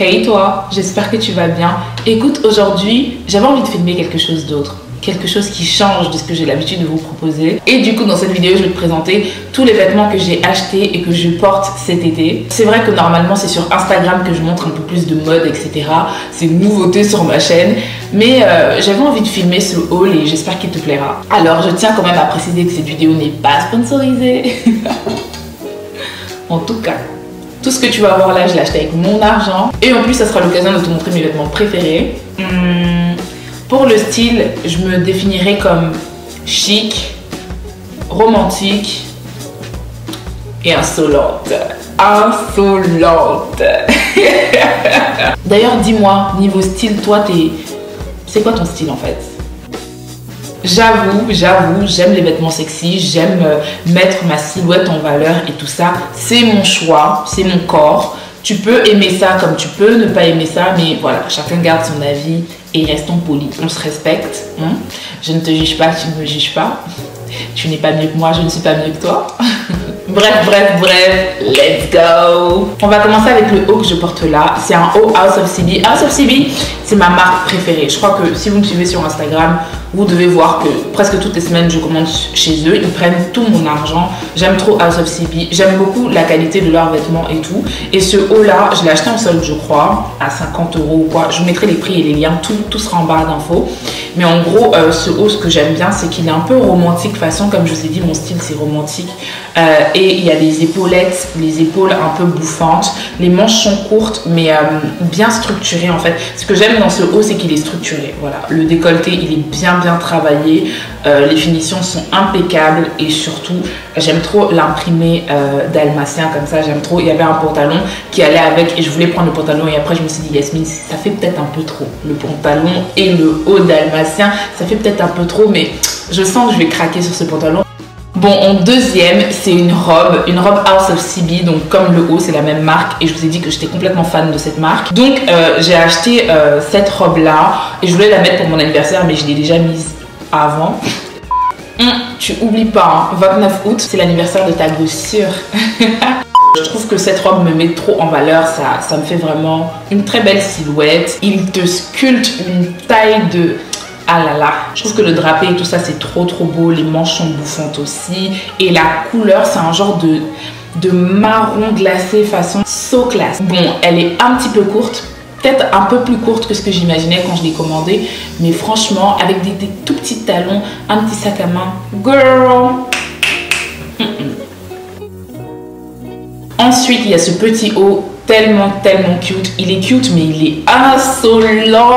Hey toi, j'espère que tu vas bien. Écoute, aujourd'hui, j'avais envie de filmer quelque chose d'autre. Quelque chose qui change de ce que j'ai l'habitude de vous proposer. Et du coup, dans cette vidéo, je vais te présenter tous les vêtements que j'ai achetés et que je porte cet été. C'est vrai que normalement, c'est sur Instagram que je montre un peu plus de mode, etc. C'est une nouveauté sur ma chaîne. Mais j'avais envie de filmer ce haul et j'espère qu'il te plaira. Alors, je tiens quand même à préciser que cette vidéo n'est pas sponsorisée. En tout cas, tout ce que tu vas voir là, je l'ai acheté avec mon argent. Et en plus, ça sera l'occasion de te montrer mes vêtements préférés. Pour le style, je me définirais comme chic, romantique et insolente. Insolente. D'ailleurs, dis-moi, niveau style, toi, c'est quoi ton style en fait? J'avoue, j'aime les vêtements sexy, j'aime mettre ma silhouette en valeur et tout ça. C'est mon choix, c'est mon corps. Tu peux aimer ça comme tu peux ne pas aimer ça, mais voilà, chacun garde son avis et restons polis. On se respecte, hein? Je ne te juge pas, tu ne me juges pas. Tu n'es pas mieux que moi, je ne suis pas mieux que toi. Bref, let's go. On va commencer avec le haut que je porte là. C'est un haut House of CB. House of CB, c'est ma marque préférée. Je crois que si vous me suivez sur Instagram, vous devez voir que presque toutes les semaines, je commande chez eux. Ils prennent tout mon argent. J'aime trop House of CB. J'aime beaucoup la qualité de leurs vêtements et tout. Et ce haut-là, je l'ai acheté en solde, je crois, à 50 € ou quoi. Je vous mettrai les prix et les liens. Tout sera en barre d'infos. Mais en gros, ce haut, ce que j'aime bien, c'est qu'il est un peu romantique façon. Comme je vous ai dit, mon style, c'est romantique. Et il y a des épaulettes, les épaules un peu bouffantes. Les manches sont courtes, mais bien structurées en fait. Ce que j'aime dans ce haut, c'est qu'il est structuré. Voilà, le décolleté, il est bien travaillé. Les finitions sont impeccables et surtout, j'aime trop l'imprimé dalmatien comme ça. J'aime trop. Il y avait un pantalon qui allait avec et je voulais prendre le pantalon et après je me suis dit Yasmine, ça fait peut-être un peu trop. Le pantalon et le haut dalmatien, ça fait peut-être un peu trop, mais je sens que je vais craquer sur ce pantalon. Bon, en deuxième, c'est une robe House of CB, donc comme le haut, c'est la même marque et je vous ai dit que j'étais complètement fan de cette marque. Donc, j'ai acheté cette robe-là et je voulais la mettre pour mon anniversaire, mais je l'ai déjà mise avant. Tu oublies pas, hein, 29 août, c'est l'anniversaire de ta gossure. Je trouve que cette robe me met trop en valeur, ça me fait vraiment une très belle silhouette. Il te sculpte une taille de... Ah là là, je trouve que le drapé et tout ça c'est trop beau, les manches sont bouffantes aussi et la couleur c'est un genre de marron glacé façon so class. Bon, elle est un petit peu courte, peut-être un peu plus courte que ce que j'imaginais quand je l'ai commandée, mais franchement avec des tout petits talons, un petit sac à main, girl. Ensuite il y a ce petit haut tellement cute, il est cute mais il est insolent,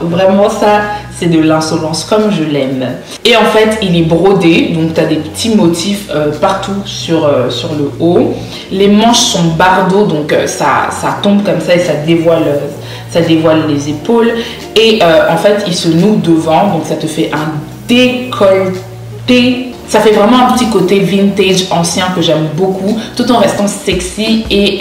vraiment ça c'est de l'insolence comme je l'aime. Et en fait il est brodé, donc tu as des petits motifs partout sur le haut. Les manches sont bardeaux, donc ça tombe comme ça et ça dévoile les épaules. Et en fait il se noue devant, donc ça te fait un décolleté. Ça fait vraiment un petit côté vintage ancien que j'aime beaucoup, tout en restant sexy et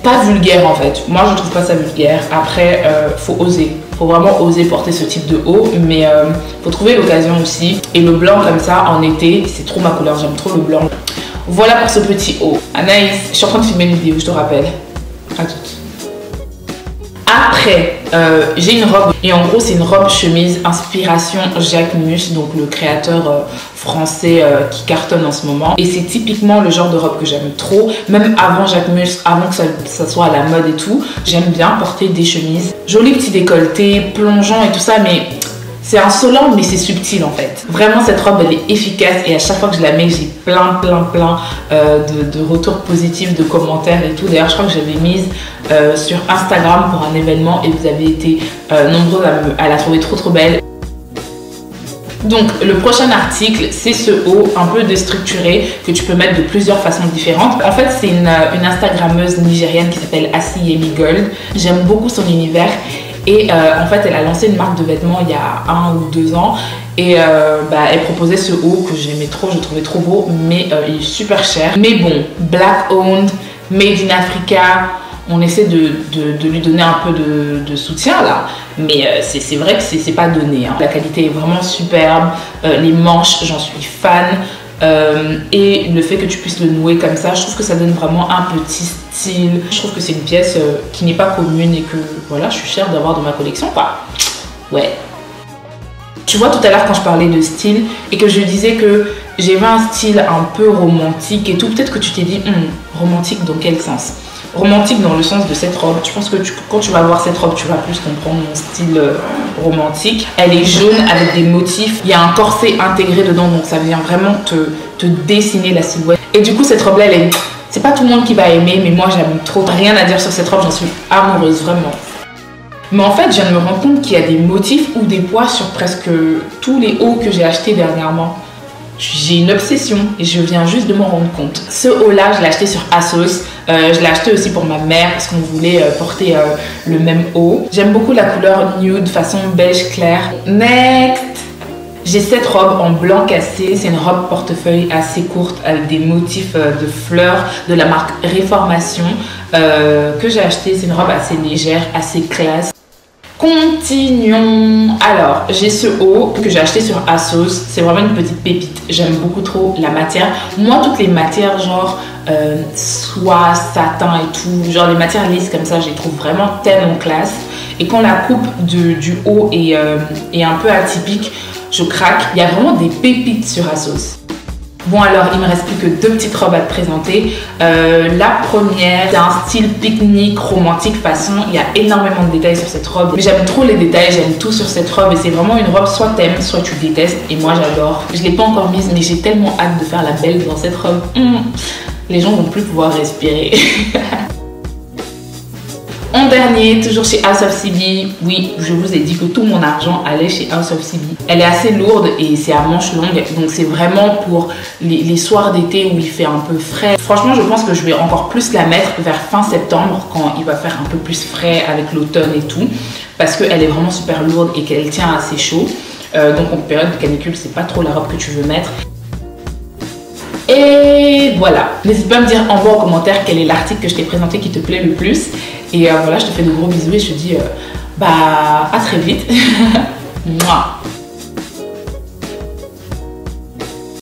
pas vulgaire en fait. Moi je trouve pas ça vulgaire. Après faut oser, faut vraiment oser porter ce type de haut, mais faut trouver l'occasion aussi. Et le blanc comme ça en été, c'est trop ma couleur, j'aime trop le blanc. Voilà pour ce petit haut. Anaïs, je suis en train de filmer une vidéo, je te rappelle. À toutes. Après, j'ai une robe et en gros c'est une robe chemise inspiration Jacquemus, donc le créateur français qui cartonne en ce moment. Et c'est typiquement le genre de robe que j'aime trop, même avant Jacquemus, avant que ça soit à la mode et tout. J'aime bien porter des chemises, joli petit décolleté, plongeant et tout ça, mais c'est insolent mais c'est subtil en fait. Vraiment cette robe elle est efficace et à chaque fois que je la mets j'ai plein de retours positifs, de commentaires et tout. D'ailleurs je crois que j'avais mise sur Instagram pour un événement et vous avez été nombreux à la trouver trop belle. Donc le prochain article c'est ce haut un peu déstructuré que tu peux mettre de plusieurs façons différentes. En fait c'est une Instagrammeuse nigérienne qui s'appelle Asiyemi Gold. J'aime beaucoup son univers. Et en fait, elle a lancé une marque de vêtements il y a 1 ou 2 ans. Et elle proposait ce haut que j'aimais trop, je trouvais trop beau, mais il est super cher. Mais bon, black owned, made in Africa, on essaie de lui donner un peu de soutien là. Mais c'est vrai que c'est pas donné, hein. La qualité est vraiment superbe, les manches, j'en suis fan. et le fait que tu puisses le nouer comme ça, je trouve que ça donne vraiment un petit style. Je trouve que c'est une pièce qui n'est pas commune et que voilà, je suis fière d'avoir dans ma collection, quoi. Ouais. Tu vois tout à l'heure quand je parlais de style et que je disais que j'avais un style un peu romantique et tout, peut-être que tu t'es dit romantique dans quel sens? Romantique dans le sens de cette robe. Je pense que quand tu vas voir cette robe, tu vas plus comprendre mon style romantique. Elle est jaune avec des motifs. Il y a un corset intégré dedans, donc ça vient vraiment te dessiner la silhouette. Et du coup, cette robe-là, c'est pas tout le monde qui va aimer, mais moi, j'aime trop. Rien à dire sur cette robe, j'en suis amoureuse, vraiment. Mais en fait, je viens de me rendre compte qu'il y a des motifs ou des pois sur presque tous les hauts que j'ai achetés dernièrement. J'ai une obsession et je viens juste de m'en rendre compte. Ce haut-là, je l'ai acheté sur ASOS. Je l'ai acheté aussi pour ma mère parce qu'on voulait porter le même haut. J'aime beaucoup la couleur nude, façon beige clair. Next! J'ai cette robe en blanc cassé. C'est une robe portefeuille assez courte avec des motifs de fleurs de la marque Réformation que j'ai acheté. C'est une robe assez légère, assez classe. Continuons. Alors, j'ai ce haut que j'ai acheté sur ASOS. C'est vraiment une petite pépite. J'aime beaucoup trop la matière. Moi, toutes les matières genre soie, satin et tout, genre les matières lisses comme ça, je les trouve vraiment tellement classe. Et quand la coupe du haut est un peu atypique, je craque. Il y a vraiment des pépites sur ASOS. Bon alors, il me reste plus que deux petites robes à te présenter. La première, c'est un style pique-nique romantique façon. Il y a énormément de détails sur cette robe. Mais j'aime trop les détails, j'aime tout sur cette robe. Et c'est vraiment une robe, soit t'aimes, soit tu détestes. Et moi, j'adore. Je l'ai pas encore mise, mais j'ai tellement hâte de faire la belle dans cette robe. Les gens vont plus pouvoir respirer. En dernier, toujours chez House of CB, oui, je vous ai dit que tout mon argent allait chez House of CB. Elle est assez lourde et c'est à manches longues, donc c'est vraiment pour les soirs d'été où il fait un peu frais. Franchement, je pense que je vais encore plus la mettre vers fin septembre quand il va faire un peu plus frais avec l'automne et tout, parce qu'elle est vraiment super lourde et qu'elle tient assez chaud. Donc en période de canicule, c'est pas trop la robe que tu veux mettre. Et voilà, n'hésite pas à me dire en bas en commentaire quel est l'article que je t'ai présenté qui te plaît le plus. Et voilà, je te fais de gros bisous et je te dis à très vite. Mouah.